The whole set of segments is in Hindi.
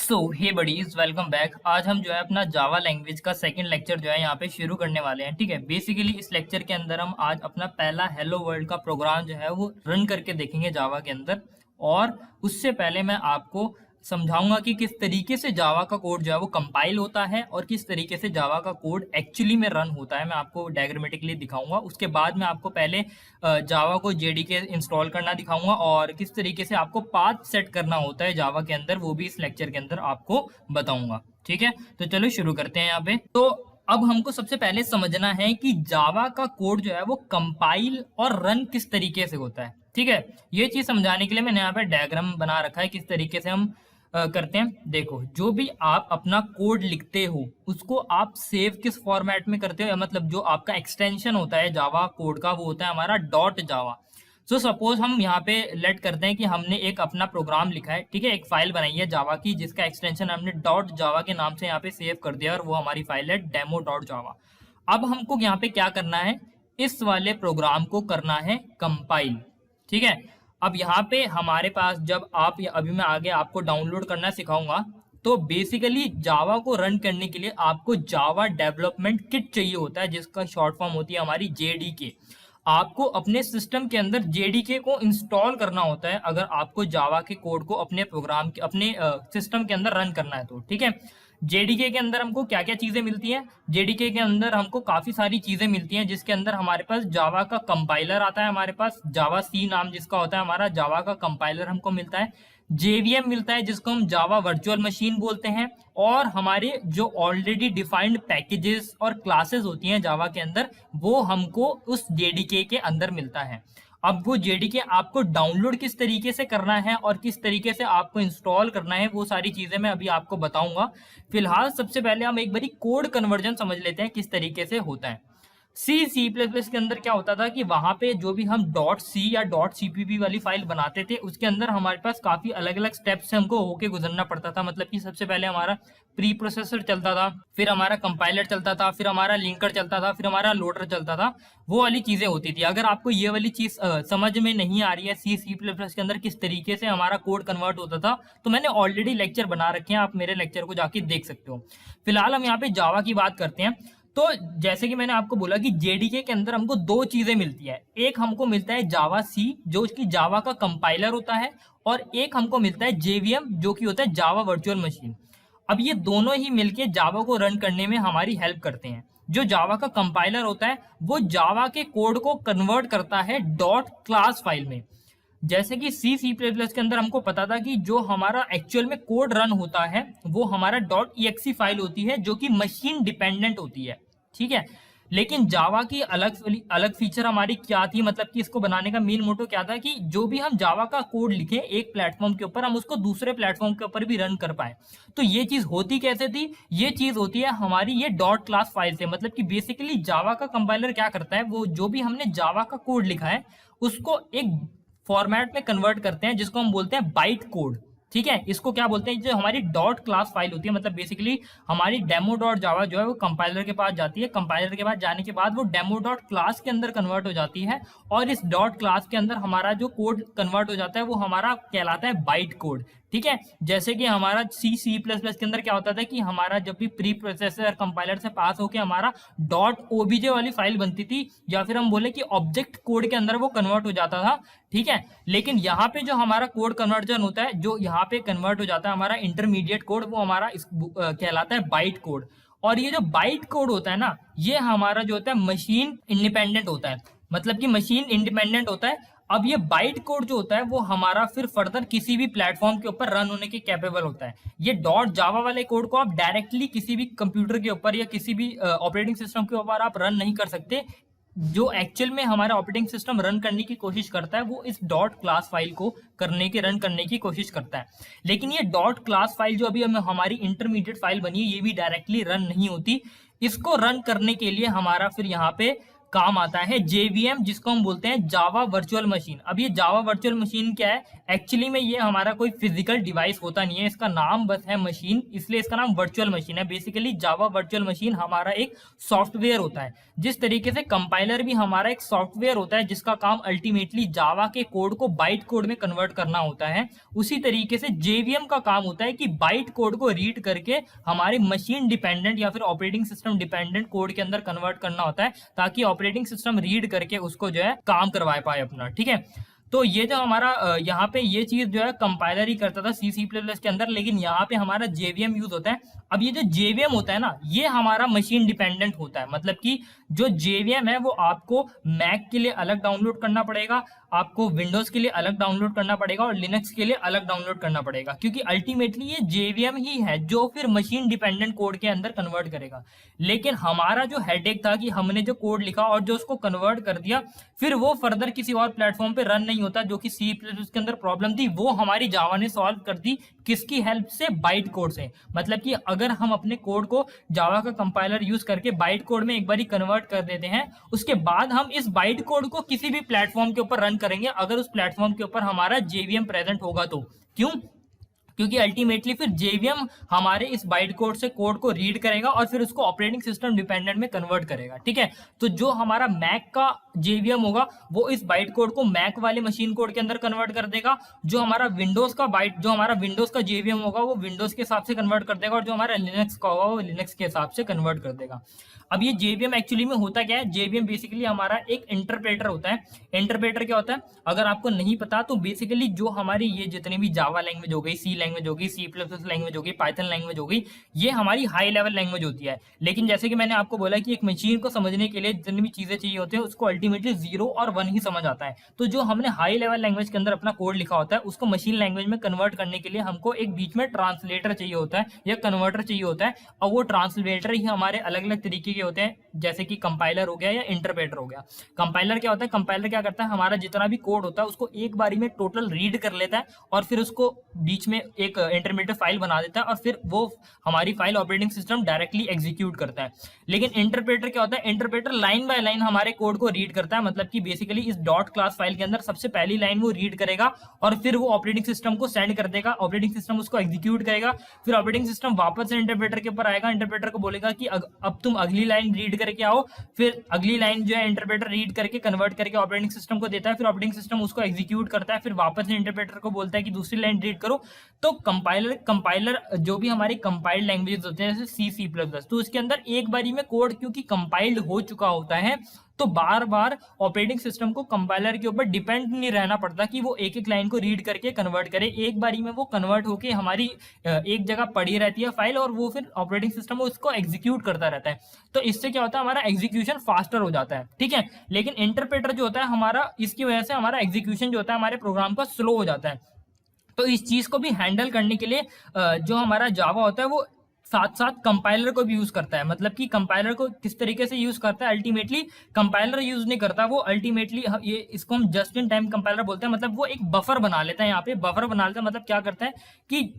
हे बडीज, वेलकम बैक। आज हम जो है अपना जावा लैंग्वेज का सेकंड लेक्चर जो है यहाँ पे शुरू करने वाले हैं। ठीक है, बेसिकली इस लेक्चर के अंदर हम आज अपना पहला हेलो वर्ल्ड का प्रोग्राम जो है वो रन करके देखेंगे जावा के अंदर। और उससे पहले मैं आपको समझाऊंगा कि किस तरीके से जावा का कोड जो है वो कंपाइल होता है और किस तरीके से जावा का कोड एक्चुअली में रन होता है। मैं आपको डायग्रामेटिकली दिखाऊंगा। उसके बाद मैं आपको पहले जावा को जेडीके इंस्टॉल करना दिखाऊंगा और किस तरीके से आपको पाथ सेट करना होता है जावा के अंदर, वो भी इस लेक्चर के अंदर आपको बताऊंगा। ठीक है, तो चलो शुरू करते हैं यहाँ पे। तो अब हमको सबसे पहले समझना है कि जावा का कोड जो है वो कंपाइल और रन किस तरीके से होता है। ठीक है, ये चीज समझाने के लिए मैंने यहाँ पे डायग्राम बना रखा है किस तरीके से हम करते हैं। देखो, जो भी आप अपना कोड लिखते हो उसको आप सेव किस फॉर्मेट में करते हो, या मतलब जो आपका एक्सटेंशन होता है जावा कोड का वो होता है हमारा डॉट जावा। सो सपोज हम यहाँ पे लेट करते हैं कि हमने एक अपना प्रोग्राम लिखा है। ठीक है, एक फाइल बनाई है जावा की जिसका एक्सटेंशन हमने डॉट जावा के नाम से यहाँ पे सेव कर दिया और वो हमारी फाइल है डेमो डॉट जावा। अब हमको यहाँ पे क्या करना है, इस वाले प्रोग्राम को करना है कंपाइल। ठीक है, अब यहाँ पे हमारे पास जब आप अभी मैं आगे आपको डाउनलोड करना सिखाऊंगा, तो बेसिकली जावा को रन करने के लिए आपको जावा डेवलपमेंट किट चाहिए होता है जिसका शॉर्ट फॉर्म होती है हमारी जेडीके। आपको अपने सिस्टम के अंदर जेडीके को इंस्टॉल करना होता है अगर आपको जावा के कोड को अपने प्रोग्राम के अपने सिस्टम के अंदर रन करना है तो। ठीक है, जेडीके के अंदर हमको क्या क्या चीजें मिलती हैं, जेडीके के अंदर हमको काफी सारी चीजें मिलती हैं जिसके अंदर हमारे पास जावा का कंपाइलर आता है, हमारे पास जावा सी नाम जिसका होता है हमारा जावा का कंपाइलर हमको मिलता है, जेवीएम मिलता है जिसको हम जावा वर्चुअल मशीन बोलते हैं, और हमारे जो ऑलरेडी डिफाइंड पैकेजेस और क्लासेस होती हैं जावा के अंदर वो हमको उस जेडीके के अंदर मिलता है। अब वो जेडीके आपको डाउनलोड किस तरीके से करना है और किस तरीके से आपको इंस्टॉल करना है वो सारी चीजें मैं अभी आपको बताऊंगा। फिलहाल सबसे पहले हम एक बारी कोड कन्वर्जन समझ लेते हैं किस तरीके से होता है। सी++ के अंदर क्या होता था कि वहां पे जो भी हम डॉट सी या डॉट सीपीपी वाली फाइल बनाते थे उसके अंदर हमारे पास काफी अलग अलग स्टेप्स से हमको होके गुजरना पड़ता था। मतलब कि सबसे पहले हमारा प्री प्रोसेसर चलता था, फिर हमारा कंपाइलर चलता था, फिर हमारा लिंकर चलता था, फिर हमारा लोडर चलता था। वो वाली चीजें होती थी। अगर आपको ये वाली चीज समझ में नहीं आ रही है सी++ के अंदर किस तरीके से हमारा कोड कन्वर्ट होता था, तो मैंने ऑलरेडी लेक्चर बना रखे हैं, आप मेरे लेक्चर को जाके देख सकते हो। फिलहाल हम यहाँ पे जावा की बात करते हैं। तो जैसे कि मैंने आपको बोला कि जेडीके के अंदर हमको दो चीजें मिलती है, एक हमको मिलता है जावा सी जो कि जावा का कंपाइलर होता है, और एक हमको मिलता है जेवीएम जो कि होता है जावा वर्चुअल मशीन। अब ये दोनों ही मिलके जावा को रन करने में हमारी हेल्प करते हैं। जो जावा का कंपाइलर होता है वो जावा के कोड को कन्वर्ट करता है डॉट क्लास फाइल में। जैसे कि सी++ के अंदर हमको पता था कि जो हमारा एक्चुअल में कोड रन होता है वो हमारा .exe फाइल होती है जो कि मशीन डिपेंडेंट होती है। ठीक है, लेकिन जावा की अलग फीचर हमारी क्या थी, मतलब कि इसको बनाने का मेन मोटो क्या था कि जो भी हम जावा का कोड लिखें एक प्लेटफॉर्म के ऊपर, हम उसको दूसरे प्लेटफॉर्म के ऊपर भी रन कर पाए। तो ये चीज होती कैसे थी, ये चीज होती है हमारी ये डॉट क्लास फाइल से। मतलब कि बेसिकली जावा का कंपाइलर क्या करता है, वो जो भी हमने जावा का कोड लिखा है उसको एक फॉर्मेट में कन्वर्ट करते हैं जिसको हम बोलते हैं बाइट कोड। ठीक है, इसको क्या बोलते हैं, जो हमारी डॉट क्लास फाइल होती है, मतलब बेसिकली हमारी डेमो डॉट जावा जो है वो कंपाइलर के पास जाती है। कंपाइलर के पास जाने के बाद वो डेमो डॉट क्लास के अंदर कन्वर्ट हो जाती है, और इस डॉट क्लास के अंदर हमारा जो कोड कन्वर्ट हो जाता है वो हमारा कहलाता है बाइट कोड। ठीक है, जैसे कि हमारा सी++ के अंदर क्या होता था कि हमारा जब भी प्री प्रोसेसर कंपाइलर से पास होके हमारा .obj वाली फाइल बनती थी, या फिर हम बोले कि ऑब्जेक्ट कोड के अंदर वो कन्वर्ट हो जाता था। ठीक है, लेकिन यहाँ पे जो हमारा कोड कन्वर्जन होता है, जो यहाँ पे कन्वर्ट हो जाता है हमारा इंटरमीडिएट कोड, वो हमारा कहलाता है बाइट कोड। और ये जो बाइट कोड होता है ना, ये हमारा जो होता है मशीन इंडिपेंडेंट होता है, मतलब कि मशीन इंडिपेंडेंट होता है। अब ये बाइट कोड जो होता है वो हमारा फिर फर्दर किसी भी प्लेटफॉर्म के ऊपर रन होने के कैपेबल होता है। ये डॉट जावा वाले कोड को आप डायरेक्टली किसी भी कंप्यूटर के ऊपर या किसी भी ऑपरेटिंग सिस्टम के ऊपर आप रन नहीं कर सकते। जो एक्चुअल में हमारा ऑपरेटिंग सिस्टम रन करने की कोशिश करता है वो इस डॉट क्लास फाइल को रन करने की कोशिश करता है। लेकिन ये डॉट क्लास फाइल जो अभी हमारी इंटरमीडिएट फाइल बनी है ये भी डायरेक्टली रन नहीं होती। इसको रन करने के लिए हमारा फिर यहाँ पे काम आता है JVM, जिसको हम बोलते हैं जावा वर्चुअल मशीन। अब ये जावा वर्चुअल मशीन क्या है? एक्चुअली में ये हमारा कोई फिजिकल डिवाइस होता नहीं है, इसका नाम बस है मशीन, इसलिए इसका नाम वर्चुअल मशीन है। बेसिकली जावा वर्चुअल मशीन हमारा एक सॉफ्टवेयर होता है, जिस तरीके से कंपाइलर भी हमारा एक सॉफ्टवेयर होता है जिसका काम अल्टीमेटली जावा के कोड को बाइट कोड में कन्वर्ट करना होता है। उसी तरीके से JVM का काम होता है कि बाइट कोड को रीड करके हमारे मशीन डिपेंडेंट या फिर ऑपरेटिंग सिस्टम डिपेंडेंट कोड के अंदर कन्वर्ट करना होता है, ताकि ऑपरेटिंग सिस्टम रीड करके उसको जो है काम करवा पाए अपना। ठीक है, तो ये जो हमारा यहाँ पे ये चीज जो है कंपाइलर ही करता था C++ के अंदर, लेकिन यहाँ पे हमारा JVM यूज होता है। अब ये जो JVM होता है ना, ये हमारा मशीन डिपेंडेंट होता है, मतलब कि जो JVM है वो आपको मैक के लिए अलग डाउनलोड करना पड़ेगा, आपको विंडोज के लिए अलग डाउनलोड करना पड़ेगा और लिनक्स के लिए अलग डाउनलोड करना पड़ेगा, क्योंकि अल्टीमेटली ये JVM ही है जो फिर मशीन डिपेंडेंट कोड के अंदर कन्वर्ट करेगा। लेकिन हमारा जो हेडेक था कि हमने जो कोड लिखा और जो उसको कन्वर्ट कर दिया, फिर वो फर्दर किसी और प्लेटफॉर्म पे रन नहीं होता, जो कि C++ के अंदर प्रॉब्लम थी, वो हमारी जावा ने सॉल्व कर दी। किसकी हेल्प से? बाइट कोड से। मतलब कि अगर हम अपने कोड को जावा का कंपाइलर यूज करके बाइट कोड में एक बार कन्वर्ट कर देते हैं, उसके बाद हम इस बाइट कोड को किसी भी प्लेटफॉर्म के ऊपर रन करेंगे, अगर उस प्लेटफॉर्म के ऊपर हमारा JVM प्रेजेंट होगा तो। क्यों? क्योंकि अल्टीमेटली फिर JVM हमारे इस बाइट कोड से कोड को रीड करेगा और फिर उसको ऑपरेटिंग सिस्टम डिपेंडेंट में कन्वर्ट करेगा। ठीक है, तो जो हमारा मैक का JVM होगा वो इस बाइट कोड को मैक वाले मशीन कोड के अंदर कन्वर्ट कर देगा, जो हमारा विंडोज का JVM होगा वो विंडोज के हिसाब से कन्वर्ट कर देगा, और जो हमारा लिनक्स का होगा वो लिनक्स के हिसाब से कन्वर्ट कर देगा। अब ये JVM एक्चुअली में होता क्या है? JVM बेसिकली हमारा एक इंटरप्रेटर होता है। इंटरप्रेटर क्या होता है, अगर आपको नहीं पता तो बेसिकली जो हमारी ये जितने भी जावा लैंग्वेज हो गई, C लैंग्वेज हो गई, C++ लैंग्वेज हो गई, पाइथन लैंग्वेज हो गई, ये हमारी हाई लेवल लैंग्वेज होती है। लेकिन जैसे कि मैंने आपको बोला कि एक मशीन को समझने के लिए जितनी भी चीजें चाहिए होती है उसको अल्टीमेटली 0 और 1 ही समझ आता है। तो जो हमने हाई लेवल लैंग्वेज के अंदर अपना कोड लिखा होता है उसको मशीन लैंग्वेज में कन्वर्ट करने के लिए हमको एक बीच में ट्रांसलेटर चाहिए होता है या कन्वर्टर चाहिए होता है, और वो ट्रांसलेटर ही हमारे अलग अलग तरीके के होते हैं, जैसे कि कंपाइलर हो गया या इंटरप्रेटर हो गया। कंपाइलर क्या होता है? कंपाइलर क्या करता है, हमारा जितना भी कोड होता है उसको एक बारी में टोटल रीड कर लेता है और फिर उसको बीच में एक इंटरमीडिएट फाइल बना देता है और फिर वो हमारी file operating system directly execute करता है। लेकिन इंटरप्रेटर क्या होता है? इंटरप्रेटर लाइन बाय लाइन हमारे कोड को रीड करता है, मतलब कि बेसिकली इस डॉट क्लास फाइल के अंदर सबसे पहली लाइन वो रीड करेगा और फिर वो ऑपरेटिंग सिस्टम को सेंड कर देगा, ऑपरेटिंग सिस्टम उसको एग्जीक्यूट करेगा, फिर ऑपरेटिंग सिस्टम वापस से इंटरप्रेटर के ऊपर आएगा, इंटरप्रेटर को बोलेगा कि अब तुम अगली लाइन रीड करके आओ, फिर अगली लाइन जो है इंटरप्रेटर रीड करके कन्वर्ट करके ऑपरेटिंग सिस्टम को देता है, फिर ऑपरेटिंग सिस्टम उसको एग्जीक्यूट करता है, फिर वापस से इंटरप्रेटर को बोलता है कि दूसरी लाइन रीड करो। तो कंपाइलर जो भी हमारी कंपाइल्ड लैंग्वेजेस होते हैं जैसे C++, तो उसके अंदर एक बारी में कोड क्योंकि कंपाइल्ड हो चुका होता है तो बार बार ऑपरेटिंग सिस्टम को कंपाइलर के ऊपर डिपेंड नहीं रहना पड़ता कि वो एक एक लाइन को रीड करके कन्वर्ट करे। एक बारी में वो कन्वर्ट होके हमारी एक जगह पड़ी रहती है फाइल और वो फिर ऑपरेटिंग सिस्टम उसको एग्जीक्यूट करता रहता है। तो इससे क्या होता है, हमारा एग्जीक्यूशन फास्टर हो जाता है। ठीक है, लेकिन इंटरप्रेटर जो होता है हमारा, इसकी वजह से हमारा एग्जीक्यूशन जो होता है हमारे प्रोग्राम का स्लो हो जाता है। तो इस चीज को भी हैंडल करने के लिए जो हमारा जावा होता है वो साथ साथ कंपाइलर को भी यूज करता है। मतलब कि कंपाइलर को किस तरीके से यूज करता है, अल्टीमेटली कंपाइलर यूज नहीं करता वो, अल्टीमेटली ये इसको हम जस्ट इन टाइम कंपाइलर बोलते हैं। मतलब वो एक बफर बना लेता है, यहाँ पे बफर बना लेता है। मतलब क्या करता है कि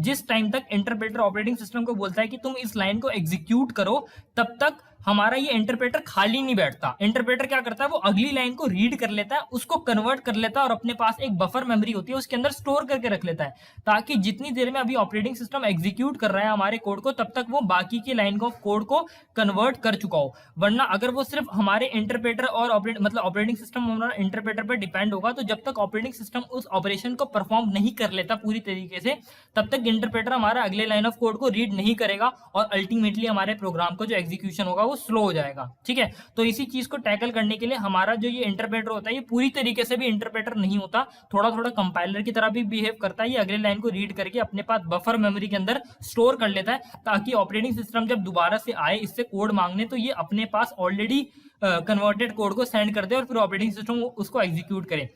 जिस टाइम तक इंटरप्रेटर ऑपरेटिंग सिस्टम को बोलता है कि तुम इस लाइन को एग्जीक्यूट करो, तब तक हमारा ये इंटरप्रेटर खाली नहीं बैठता। इंटरप्रेटर क्या करता है, वो अगली लाइन को रीड कर लेता है, उसको कन्वर्ट कर लेता है और अपने पास एक बफर मेमोरी होती है उसके अंदर स्टोर करके रख लेता है, ताकि जितनी देर में अभी ऑपरेटिंग सिस्टम एग्जीक्यूट कर रहा है हमारे कोड को, तब तक वो बाकी की लाइन ऑफ कोड को कन्वर्ट कर चुका हो। वरना अगर वो सिर्फ हमारे इंटरप्रेटर और ऑपरेटिंग सिस्टम हमारा इंटरप्रेटर पर डिपेंड होगा, तो जब तक ऑपरेटिंग सिस्टम उस ऑपरेशन को परफॉर्म नहीं कर लेता पूरी तरीके से, तब तक इंटरप्रेटर हमारा अगले लाइन ऑफ कोड को रीड नहीं करेगा और अल्टीमेटली हमारे प्रोग्राम को जो एग्जीक्यूशन होगा वो स्लो हो जाएगा। ठीक है, तो इसी चीज को टैकल करने के लिए हमारा जो ये इंटरप्रेटर होता है ये पूरी तरीके से भी इंटरप्रेटर नहीं होता, थोड़ा थोड़ा कंपाइलर की तरह भी बिहेव करता है। ये अगले लाइन को रीड करके अपने पास बफर मेमोरी के अंदर स्टोर कर लेता है, ताकि ऑपरेटिंग सिस्टम जब दोबारा से आए इससे कोड मांगने तो ये अपने पास ऑलरेडी कन्वर्टेड कोड को सेंड कर दे और फिर ऑपरेटिंग सिस्टम उसको एग्जीक्यूट करे।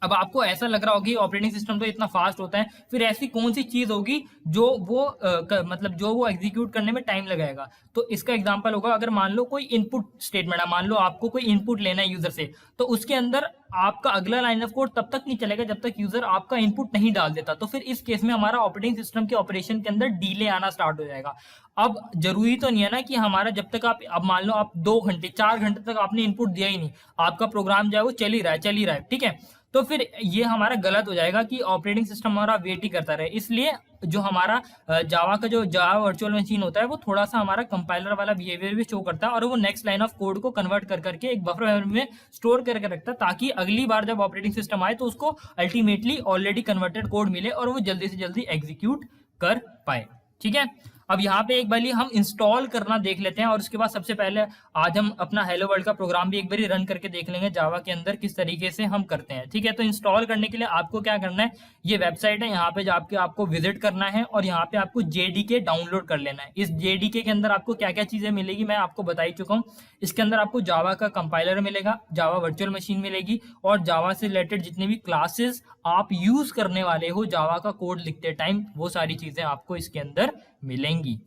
अब आपको ऐसा लग रहा होगा कि ऑपरेटिंग सिस्टम तो इतना फास्ट होता है, फिर ऐसी कौन सी चीज होगी जो वो मतलब जो वो एग्जीक्यूट करने में टाइम लगाएगा। तो इसका एग्जांपल होगा, अगर मान लो कोई इनपुट स्टेटमेंट है, मान लो आपको कोई इनपुट लेना है यूजर से, तो उसके अंदर आपका अगला लाइन ऑफ कोड तब तक नहीं चलेगा जब तक यूजर आपका इनपुट नहीं डाल देता। तो फिर इस केस में हमारा ऑपरेटिंग सिस्टम के ऑपरेशन के अंदर डीले आना स्टार्ट हो जाएगा। अब जरूरी तो नहीं है ना कि हमारा जब तक आप, अब मान लो आप 2 घंटे 4 घंटे तक आपने इनपुट दिया ही नहीं, आपका प्रोग्राम जो है वो चल ही रहा है, ठीक है, तो फिर ये हमारा गलत हो जाएगा कि ऑपरेटिंग सिस्टम हमारा वेट ही करता रहे। इसलिए जो हमारा जावा का जो जावा वर्चुअल मशीन होता है वो थोड़ा सा हमारा कंपाइलर वाला बिहेवियर भी शो करता है, और वो नेक्स्ट लाइन ऑफ कोड को कन्वर्ट कर करके एक बफर मेमोरी में स्टोर करके रखता है, ताकि अगली बार जब ऑपरेटिंग सिस्टम आए तो उसको अल्टीमेटली ऑलरेडी कन्वर्टेड कोड मिले और वो जल्दी से जल्दी एग्जीक्यूट कर पाए। ठीक है, अब यहाँ पे एक बार हम इंस्टॉल करना देख लेते हैं, और उसके बाद सबसे पहले आज हम अपना हेलो वर्ल्ड का प्रोग्राम भी एक बार रन करके देख लेंगे जावा के अंदर किस तरीके से हम करते हैं। ठीक है, तो इंस्टॉल करने के लिए आपको क्या करना है, ये वेबसाइट है, यहाँ पे जाके आपको विजिट करना है और यहाँ पे आपको जेडीके डाउनलोड कर लेना है। इस जेडीके के अंदर आपको क्या क्या चीजें मिलेगी मैं आपको बता ही चुका हूँ। इसके अंदर आपको जावा का कंपाइलर मिलेगा, जावा वर्चुअल मशीन मिलेगी, और जावा से रिलेटेड जितनी भी क्लासेस आप यूज करने वाले हो जावा का कोड लिखते टाइम, वो सारी चीजें आपको इसके अंदर मिलेंगी।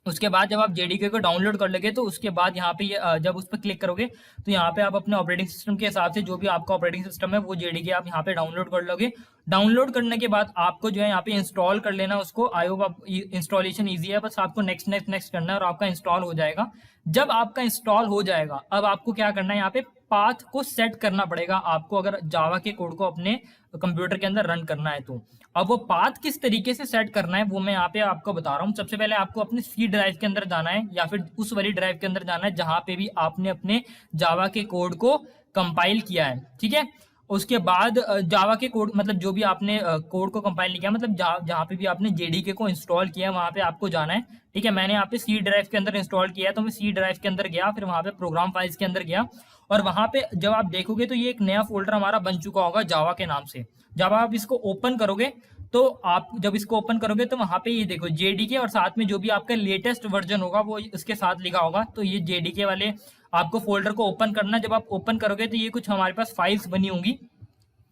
उसके बाद जब आप जेडीके को डाउनलोड कर लोगे तो उसके बाद यहाँ पे जब उस पर क्लिक करोगे तो यहाँ पे आप अपने ऑपरेटिंग सिस्टम के हिसाब से जो भी आपका ऑपरेटिंग सिस्टम है वो जेडीके आप यहाँ पे डाउनलोड कर लोगे। डाउनलोड करने के बाद आपको जो है यहाँ पे इंस्टॉल कर लेना उसको। आई होप इंस्टॉलेशन ईजी है, बस आपको नेक्स्ट नेक्स्ट नेक्स्ट करना है और आपका इंस्टॉल हो जाएगा। जब आपका इंस्टॉल हो जाएगा अब आपको क्या करना है, यहाँ पे पाथ को सेट करना पड़ेगा आपको, अगर जावा के कोड को अपने कंप्यूटर के अंदर रन करना है तो। अब वो पाथ किस तरीके से सेट करना है वो मैं यहाँ पे आपको बता रहा हूँ। सबसे पहले आपको अपने सी ड्राइव के अंदर जाना है, या फिर उस वाली ड्राइव के अंदर जाना है जहां पे भी आपने अपने जावा के कोड को कंपाइल किया है। ठीक है, उसके बाद जावा के कोड मतलब जो भी आपने कोड को कंपाइल नहीं किया, मतलब जहाँ पे भी आपने जेडीके को इंस्टॉल किया है वहां पे आपको जाना है। ठीक है, मैंने यहाँ पे सी ड्राइव के अंदर इंस्टॉल किया है तो मैं सी ड्राइव के अंदर गया, फिर वहां पे प्रोग्राम फाइल्स के अंदर गया, और वहां पे जब आप देखोगे तो ये एक नया फोल्डर हमारा बन चुका होगा जावा के नाम से। जब आप इसको ओपन करोगे तो आप जब इसको ओपन करोगे तो वहां पे ये देखो जेडीके, और साथ में जो भी आपका लेटेस्ट वर्जन होगा वो इसके साथ लिखा होगा। तो ये जेडीके वाले आपको फोल्डर को ओपन करना है। जब आप ओपन करोगे तो ये कुछ हमारे पास फाइल्स बनी होंगी।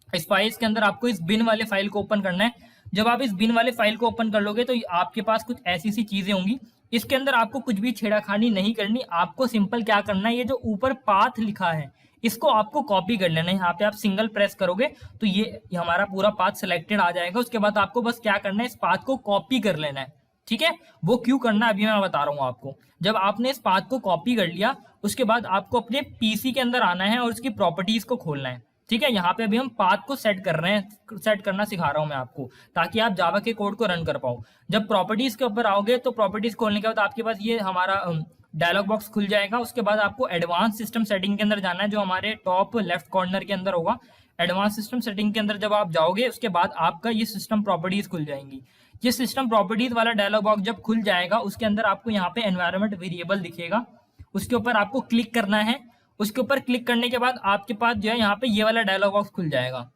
इस फाइल्स के अंदर आपको इस बिन वाले फाइल को ओपन करना है। जब आप इस बिन वाले फाइल को ओपन कर लोगे तो आपके पास कुछ ऐसी सी चीजें होंगी। इसके अंदर आपको कुछ भी छेड़ाखानी नहीं करनी, आपको सिंपल क्या करना है, ये जो ऊपर पाथ लिखा है इसको आपको कॉपी कर लेना है। यहाँ पे आप सिंगल प्रेस करोगे तो ये हमारा पूरा पाथ सिलेक्टेड आ जाएगा। उसके बाद आपको बस क्या करना है, इस पाथ को कॉपी कर लेना है। ठीक है, वो क्यों करना है अभी मैं बता रहा हूँ आपको। जब आपने इस पाथ को कॉपी कर लिया उसके बाद आपको अपने पीसी के अंदर आना है और उसकी प्रॉपर्टीज को खोलना है। ठीक है, यहाँ पे अभी हम पाथ को सेट कर रहे हैं, सेट करना सिखा रहा हूँ मैं आपको, ताकि आप जावा के कोड को रन कर पाओ। जब प्रॉपर्टीज के ऊपर आओगे तो प्रॉपर्टीज खोलने के बाद आपके पास ये हमारा डायलॉग बॉक्स खुल जाएगा। उसके बाद आपको एडवांस सिस्टम सेटिंग के अंदर जाना है, जो हमारे टॉप लेफ्ट कॉर्नर के अंदर होगा। एडवांस सिस्टम सेटिंग के अंदर जब आप जाओगे उसके बाद आपका ये सिस्टम प्रॉपर्टीज खुल जाएंगी। ये सिस्टम प्रॉपर्टीज वाला डायलॉग बॉक्स जब खुल जाएगा उसके अंदर आपको यहाँ पे एनवायरनमेंट वेरिएबल दिखेगा, उसके ऊपर आपको क्लिक करना है। उसके ऊपर क्लिक करने के बाद आपके पास जो है यहाँ पे ये वाला डायलॉग बॉक्स खुल जाएगा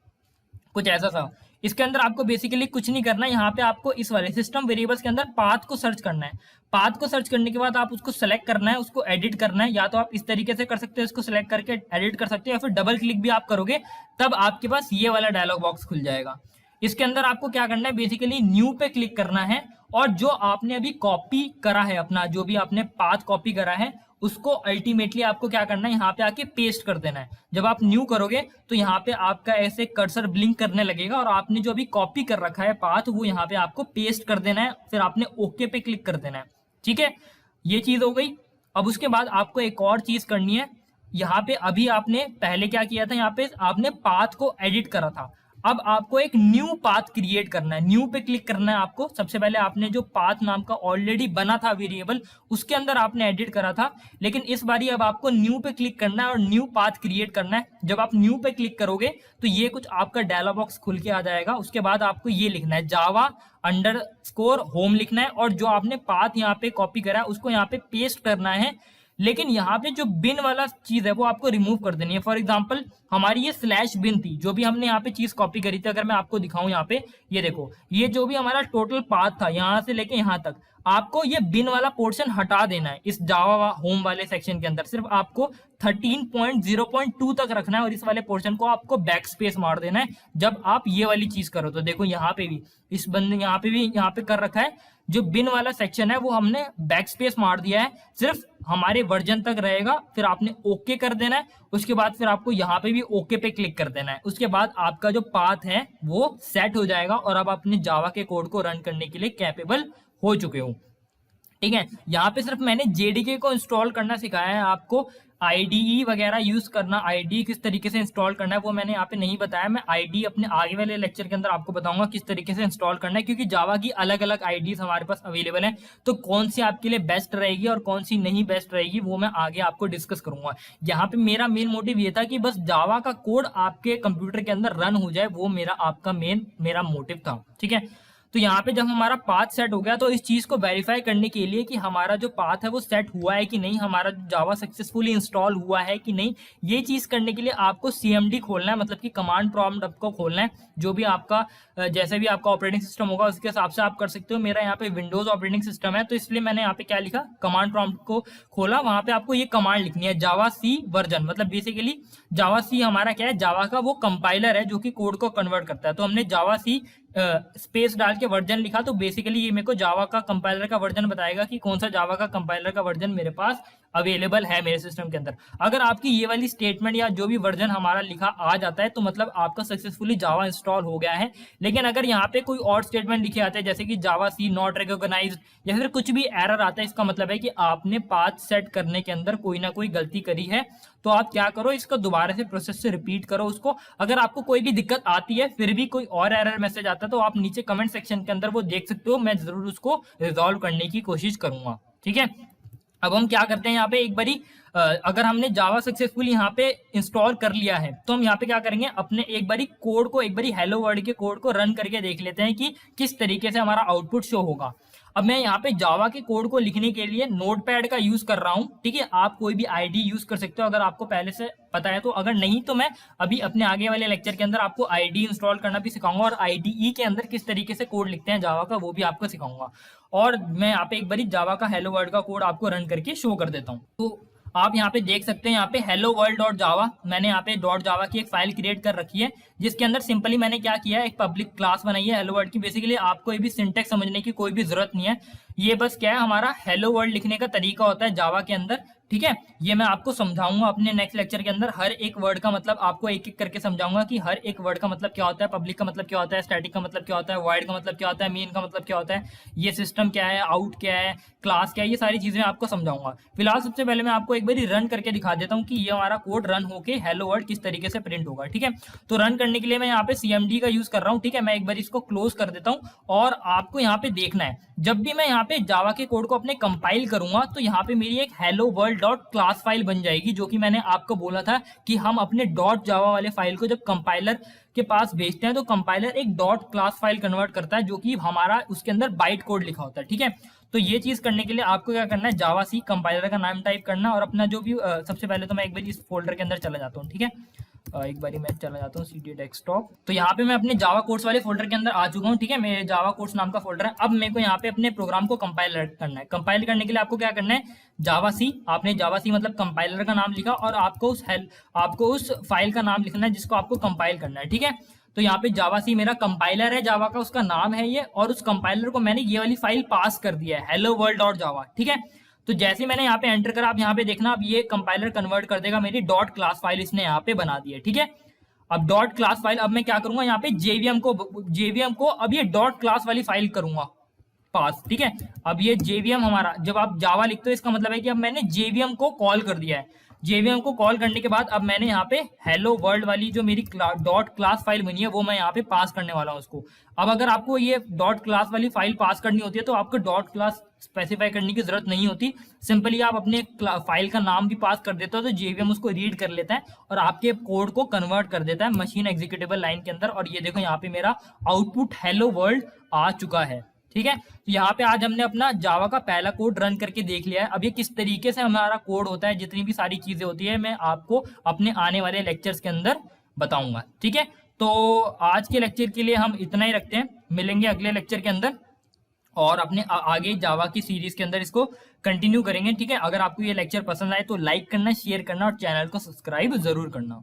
कुछ ऐसा सा। इसके अंदर आपको बेसिकली कुछ नहीं करना है, यहाँ पे आपको इस वाले सिस्टम वेरिएबल्स के अंदर पाथ को सर्च करना है। पाथ को सर्च करने के बाद आप उसको सेलेक्ट करना है, उसको एडिट करना है। या तो आप इस तरीके से कर सकते हो, इसको सेलेक्ट करके एडिट कर सकते हो, या फिर डबल क्लिक भी आप करोगे तब आपके पास ये वाला डायलॉग बॉक्स खुल जाएगा। इसके अंदर आपको क्या करना है, बेसिकली न्यू पे क्लिक करना है, और जो आपने अभी कॉपी करा है अपना, जो भी आपने पाथ कॉपी करा है उसको अल्टीमेटली आपको क्या करना है, यहाँ पे आके पेस्ट कर देना है। जब आप न्यू करोगे तो यहाँ पे आपका ऐसे कर्सर ब्लिंक करने लगेगा और आपने जो अभी कॉपी कर रखा है पाथ वो यहाँ पे आपको पेस्ट कर देना है, फिर आपने ओके पे क्लिक कर देना है। ठीक है, ये चीज हो गई। अब उसके बाद आपको एक और चीज करनी है। यहाँ पे अभी आपने पहले क्या किया था, यहाँ पे आपने पाथ को एडिट करा था। अब आपको एक न्यू पाथ क्रिएट करना है, न्यू पे क्लिक करना है आपको। सबसे पहले आपने जो पाथ नाम का ऑलरेडी बना था वेरिएबल उसके अंदर आपने एडिट करा था, लेकिन इस बारी अब आपको न्यू पे क्लिक करना है और न्यू पाथ क्रिएट करना है। जब आप न्यू पे क्लिक करोगे तो ये कुछ आपका डायलॉग बॉक्स खुल के आ जाएगा। उसके बाद आपको ये लिखना है java_home लिखना है, और जो आपने पाथ यहाँ पे कॉपी करा है उसको यहाँ पे पेस्ट करना है लेकिन यहाँ पे जो बिन वाला चीज है वो आपको रिमूव कर देनी है। फॉर एग्जाम्पल हमारी ये स्लैश बिन थी, जो भी हमने यहाँ पे चीज कॉपी करी थी, अगर मैं आपको दिखाऊं यहाँ पे, ये देखो, ये जो भी हमारा टोटल पाथ था यहाँ से लेके यहाँ तक, आपको ये बिन वाला पोर्शन हटा देना है इस जावा होम वाले सेक्शन के अंदर। सिर्फ आपको 13.0.2 तक रखना है और इस वाले पोर्शन को आपको बैक स्पेस मार देना है जब आप ये वाली चीज करो। तो देखो यहाँ पे भी इस बंदे यहाँ पे भी यहाँ पे कर रखा है, जो बिन वाला सेक्शन है वो हमने बैक स्पेस मार दिया है, सिर्फ हमारे वर्जन तक रहेगा। फिर आपने ओके कर देना है, उसके बाद फिर आपको यहाँ पे भी ओके पे क्लिक कर देना है। उसके बाद आपका जो पाथ है वो सेट हो जाएगा और अब अपने जावा के कोड को रन करने के लिए कैपेबल हो चुके हो। ठीक है, यहाँ पे सिर्फ मैंने जेडीके को इंस्टॉल करना सिखाया है आपको। आईडीई वगैरह यूज करना, आईडी किस तरीके से इंस्टॉल करना है वो मैंने यहाँ पे नहीं बताया। मैं आईडी अपने आगे वाले लेक्चर के अंदर आपको बताऊंगा किस तरीके से इंस्टॉल करना है, क्योंकि जावा की अलग अलग आईडीज हमारे पास अवेलेबल है। तो कौन सी आपके लिए बेस्ट रहेगी और कौन सी नहीं बेस्ट रहेगी वो मैं आगे आपको डिस्कस करूंगा। यहाँ पे मेरा मेन मोटिव ये था कि बस जावा का कोड आपके कंप्यूटर के अंदर रन हो जाए, वो मेरा मोटिव था। ठीक है, तो यहाँ पे जब हमारा पाथ सेट हो गया तो इस चीज को वेरीफाई करने के लिए कि हमारा जो पाथ है वो सेट हुआ है कि नहीं, हमारा जावा सक्सेसफुली इंस्टॉल हुआ है कि नहीं, ये चीज करने के लिए आपको सीएमडी खोलना है, मतलब कि कमांड प्रॉम्प्ट आपको खोलना है। जो भी आपका जैसे भी आपका ऑपरेटिंग सिस्टम होगा उसके हिसाब से आप कर सकते हो। मेरा यहाँ पे विंडोज ऑपरेटिंग सिस्टम है तो इसलिए मैंने यहाँ पे क्या लिखा, कमांड प्रॉम्प्ट को खोला। वहां पे आपको ये कमांड लिखनी है, जावा सी वर्जन, मतलब बेसिकली जावा सी हमारा क्या है, जावा का वो कंपाइलर है जो कि कोड को कन्वर्ट करता है। तो हमने जावा सी स्पेस डाल के वर्जन लिखा, तो बेसिकली ये मेरे को जावा का कंपाइलर का वर्जन बताएगा कि कौन सा जावा का कंपाइलर का वर्जन मेरे पास अवेलेबल है मेरे सिस्टम के अंदर। अगर आपकी ये वाली स्टेटमेंट या जो भी वर्जन हमारा लिखा आ जाता है तो मतलब आपका सक्सेसफुली जावा इंस्टॉल हो गया है। लेकिन अगर यहाँ पे कोई और स्टेटमेंट लिखे आते हैं जैसे कि जावा सी नॉट रिकॉग्नाइज्ड या फिर कुछ भी एरर आता है, इसका मतलब है कि आपने पाथ सेट करने के अंदर कोई ना कोई गलती करी है। तो आप क्या करो, इसको दोबारा से प्रोसेस से रिपीट करो उसको। अगर आपको कोई भी दिक्कत आती है फिर भी कोई और एरर मैसेज आता है तो आप नीचे कमेंट सेक्शन के अंदर वो देख सकते हो, मैं जरूर उसको रिजॉल्व करने की कोशिश करूंगा। ठीक है, अब हम क्या करते हैं, यहाँ पे एक बारी अगर हमने जावा सक्सेसफुली यहाँ पे इंस्टॉल कर लिया है तो हम यहाँ पे क्या करेंगे, अपने एक बारी कोड को, एक बारी हेलो वर्ल्ड के कोड को रन करके देख लेते हैं कि किस तरीके से हमारा आउटपुट शो होगा। अब मैं यहाँ पे जावा के कोड को लिखने के लिए नोटपैड का यूज कर रहा हूँ। ठीक है, आप कोई भी आईडी यूज कर सकते हो अगर आपको पहले से पता है तो, अगर नहीं तो मैं अभी अपने आगे वाले लेक्चर के अंदर आपको आईडी इंस्टॉल करना भी सिखाऊंगा और आईडीई के अंदर किस तरीके से कोड लिखते हैं जावा का वो भी आपको सिखाऊंगा। और मैं यहाँ पे एक बारी जावा का हेलो वर्ल्ड का कोड आपको रन करके शो कर देता हूँ। तो आप यहाँ पे देख सकते हैं, यहाँ पे hello world डॉट जावा, मैंने यहाँ पे डॉट जावा की एक फाइल क्रिएट कर रखी है जिसके अंदर सिंपली मैंने क्या किया है, एक पब्लिक क्लास बनाई है हेलो वर्ल्ड की। बेसिकली आपको ये भी सिंटेक्स समझने की कोई भी जरूरत नहीं है, ये बस क्या है, हमारा हेलो वर्ल्ड लिखने का तरीका होता है जावा के अंदर। ठीक है, ये मैं आपको समझाऊंगा अपने नेक्स्ट लेक्चर के अंदर। हर एक वर्ड का मतलब आपको एक एक करके समझाऊंगा कि हर एक वर्ड का मतलब क्या होता है, पब्लिक का मतलब क्या होता है, स्टैटिक का मतलब क्या होता है, वॉइड का मतलब क्या होता है, मेन का मतलब क्या होता है, ये सिस्टम क्या है, आउट क्या है, क्लास क्या है, ये सारी चीजें आपको समझाऊंगा। फिलहाल सबसे पहले मैं आपको एक बार रन करके दिखा देता हूँ कि ये हमारा कोड रन होके हेलो वर्ल्ड किस तरीके से प्रिंट होगा। ठीक है, तो रन करने के लिए मैं यहाँ पे सीएमडी का यूज कर रहा हूँ। ठीक है, मैं एक बार इसको क्लोज कर देता हूँ और आपको यहाँ पे देखना है, जब भी मैं यहाँ पे जावा के कोड को अपने कंपाइल करूंगा तो यहाँ पे मेरी एक hello world dot class file बन जाएगी, जो कि मैंने आपको बोला था कि हम अपने डॉट जावा वाले फाइल को जब कंपाइलर के पास भेजते हैं तो कंपाइलर एक डॉट क्लास फाइल कन्वर्ट करता है जो कि हमारा उसके अंदर बाइट कोड लिखा होता है। ठीक है, तो ये चीज करने के लिए आपको क्या करना है, जावा सी कंपाइलर का नाम टाइप करना और अपना जो भी सबसे पहले तो मैं एक बार इस फोल्डर के अंदर चला जाता हूँ। ठीक है, एक बारी मैं चला जाता हूँ सीडी डेस्कटॉप। तो यहाँ पे मैं अपने जावा कोर्स वाले फोल्डर के अंदर आ चुका हूँ। ठीक है, मेरे जावा कोर्स नाम का फोल्डर है। अब मेरे को यहाँ पे अपने प्रोग्राम को कंपाइल करना है। कंपाइल करने के लिए आपको क्या करना है, जावा सी, आपने जावा सी मतलब कंपाइलर का नाम लिखा और आपको उस फाइल का नाम लिखना है जिसको आपको कंपाइल करना है। ठीक है, तो यहाँ पे जावा सी मेरा कंपाइलर है जावा का, उसका नाम है ये, और उस कंपाइलर को मैंने ये वाली फाइल पास कर दिया है हेलो वर्ल्ड डॉट जावा। ठीक है, तो जैसे ही मैंने यहाँ पे एंटर करा, आप यहाँ पे देखना, अब ये कंपाइलर कन्वर्ट कर देगा मेरी डॉट क्लास फाइल, इसने यहाँ पे बना दी है। ठीक है, अब डॉट क्लास फाइल, अब मैं क्या करूंगा, यहाँ पे जेवीएम को अब ये डॉट क्लास वाली फाइल करूंगा पास। ठीक है, अब ये जेवीएम हमारा, जब आप जावा लिखते हो इसका मतलब है कि अब मैंने जेवीएम को कॉल कर दिया है। जेवीएम को कॉल करने के बाद अब मैंने यहाँ पे हेलो वर्ल्ड वाली जो मेरी डॉट क्लास फाइल बनी है वो मैं यहाँ पे पास करने वाला हूँ उसको। अब अगर आपको ये डॉट क्लास वाली फाइल पास करनी होती है तो आपको डॉट क्लास स्पेसिफाई करने की जरूरत नहीं होती, सिंपली आप अपने फाइल का नाम भी पास कर देते हो तो जेवीएम उसको रीड कर लेता है और आपके कोड को कन्वर्ट कर देता है मशीन एग्जीक्यूटेबल लाइन के अंदर। और ये देखो यहाँ पे मेरा आउटपुट हेलो वर्ल्ड आ चुका है। ठीक है। तो यहाँ पे आज हमने अपना जावा का पहला कोड रन करके देख लिया है। अब ये किस तरीके से हमारा कोड होता है, जितनी भी सारी चीजें होती है, मैं आपको अपने आने वाले लेक्चर्स के अंदर बताऊंगा। ठीक है, तो आज के लेक्चर के लिए हम इतना ही रखते हैं, मिलेंगे अगले लेक्चर के अंदर और अपने आगे जावा की सीरीज के अंदर इसको कंटिन्यू करेंगे। ठीक है, अगर आपको ये लेक्चर पसंद आए तो लाइक करना, शेयर करना और चैनल को सब्सक्राइब जरूर करना।